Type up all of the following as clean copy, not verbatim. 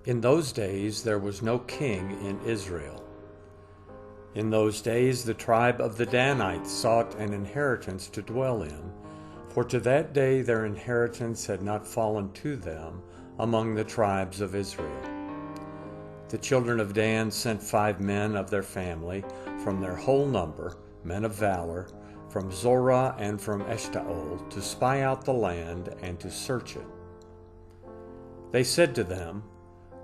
In those days there was no king in Israel. In those days the tribe of the Danites sought an inheritance to dwell in, for to that day their inheritance had not fallen to them among the tribes of Israel. The children of Dan sent 5 men of their family from their whole number, men of valor, from Zorah and from Eshtaol, to spy out the land and to search it. They said to them,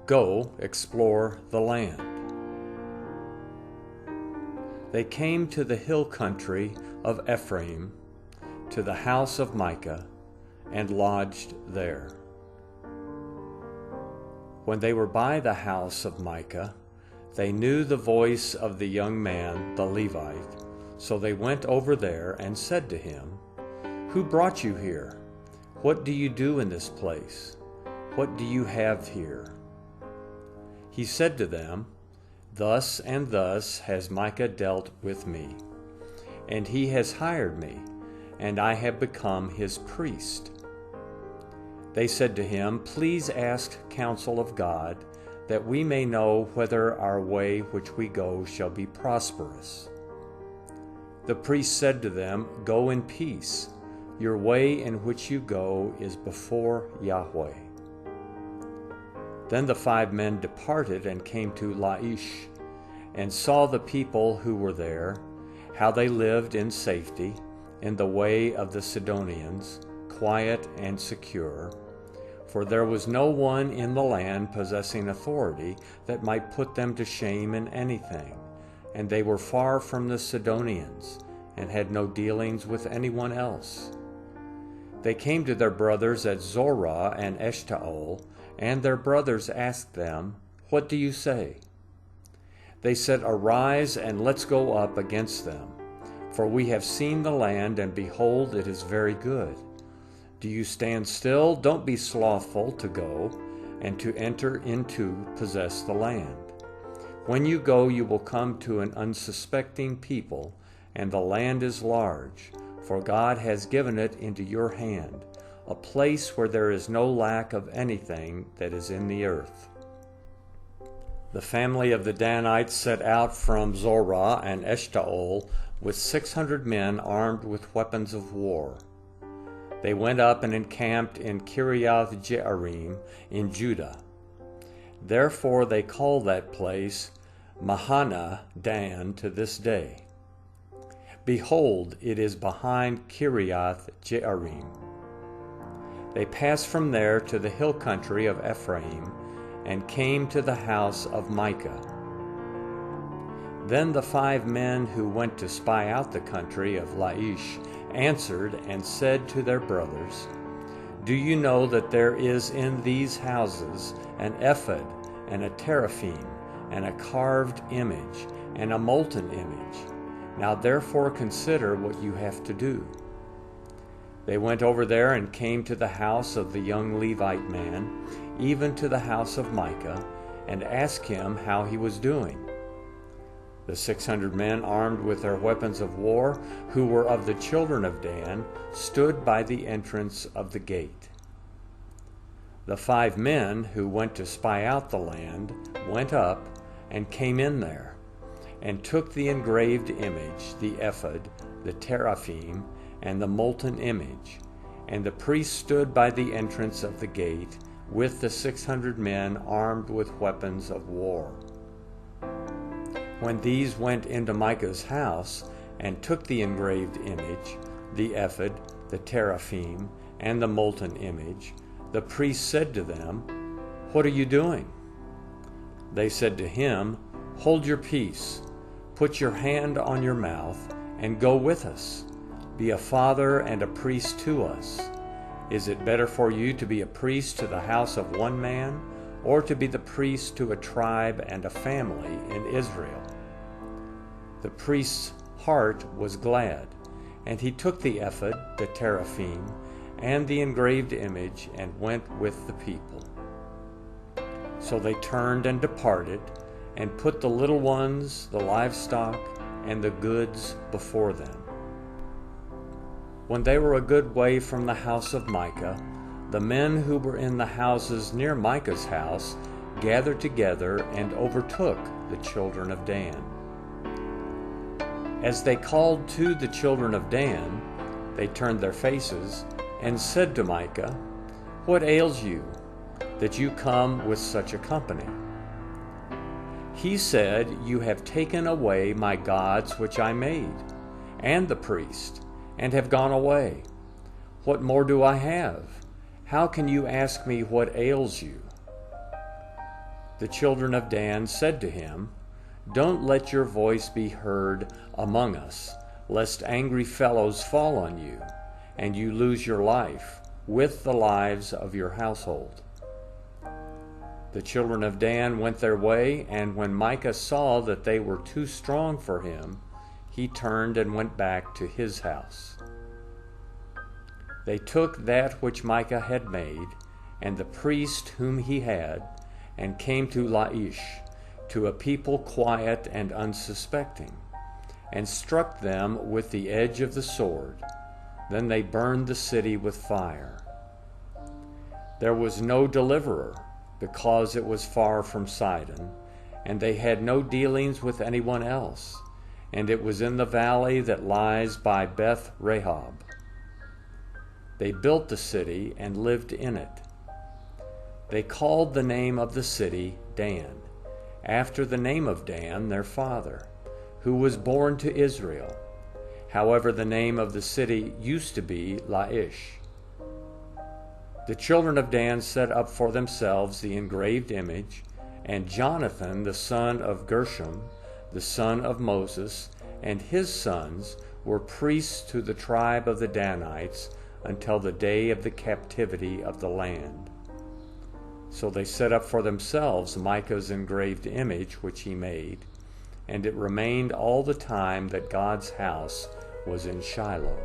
"Go, explore the land." They came to the hill country of Ephraim, to the house of Micah, and lodged there. When they were by the house of Micah, they knew the voice of the young man, the Levite. So they went over there and said to him, "Who brought you here? What do you do in this place? What do you have here?" He said to them, "Thus and thus has Micah dealt with me, and he has hired me, and I have become his priest." They said to him, "Please ask counsel of God, that we may know whether our way which we go shall be prosperous." The priest said to them, "Go in peace. Your way in which you go is before Yahweh." Then the 5 men departed and came to Laish, and saw the people who were there, how they lived in safety, in the way of the Sidonians, quiet and secure. For there was no one in the land possessing authority that might put them to shame in anything, and they were far from the Sidonians, and had no dealings with anyone else. They came to their brothers at Zorah and Eshtaol, and their brothers asked them, "What do you say?" They said, "Arise, and let's go up against them. For we have seen the land, and behold, it is very good. Do you stand still? Don't be slothful to go, and to enter into possess the land. When you go, you will come to an unsuspecting people, and the land is large, for God has given it into your hand, a place where there is no lack of anything that is in the earth." The family of the Danites set out from Zorah and Eshtaol with 600 men armed with weapons of war. They went up and encamped in Kiriath Jearim in Judah. Therefore they call that place Mahana Dan to this day. Behold, it is behind Kiriath Jearim. They passed from there to the hill country of Ephraim, and came to the house of Micah. Then the 5 men who went to spy out the country of Laish answered and said to their brothers, "Do you know that there is in these houses an ephod and a teraphim and a carved image and a molten image? Now therefore consider what you have to do." They went over there and came to the house of the young Levite man, even to the house of Micah, and asked him how he was doing. The 600 men armed with their weapons of war, who were of the children of Dan, stood by the entrance of the gate. The 5 men who went to spy out the land went up and came in there, and took the engraved image, the ephod, the teraphim, and the molten image, and the priest stood by the entrance of the gate with the 600 men armed with weapons of war. When these went into Micah's house and took the engraved image, the ephod, the teraphim, and the molten image, the priest said to them, "What are you doing?" They said to him, "Hold your peace, put your hand on your mouth, and go with us. Be a father and a priest to us. Is it better for you to be a priest to the house of one man, or to be the priest to a tribe and a family in Israel?" The priest's heart was glad, and he took the ephod, the teraphim, and the engraved image, and went with the people. So they turned and departed, and put the little ones, the livestock, and the goods before them. When they were a good way from the house of Micah, the men who were in the houses near Micah's house gathered together and overtook the children of Dan. As they called to the children of Dan, they turned their faces and said to Micah, "What ails you, that you come with such a company?" He said, "You have taken away my gods which I made, and the priest, and have gone away. What more do I have? How can you ask me what ails you?" The children of Dan said to him, "Don't let your voice be heard among us, lest angry fellows fall on you, and you lose your life with the lives of your household." The children of Dan went their way, and when Micah saw that they were too strong for him, he turned and went back to his house. They took that which Micah had made, and the priest whom he had, and came to Laish, to a people quiet and unsuspecting, and struck them with the edge of the sword. Then they burned the city with fire. There was no deliverer, because it was far from Sidon, and they had no dealings with anyone else, and it was in the valley that lies by Beth Rehob. They built the city and lived in it. They called the name of the city Dan, after the name of Dan their father, who was born to Israel. However, the name of the city used to be Laish. The children of Dan set up for themselves the engraved image, and Jonathan, the son of Gershom, the son of Moses, and his sons were priests to the tribe of the Danites until the day of the captivity of the land. So they set up for themselves Micah's engraved image which he made, and it remained all the time that God's house was in Shiloh.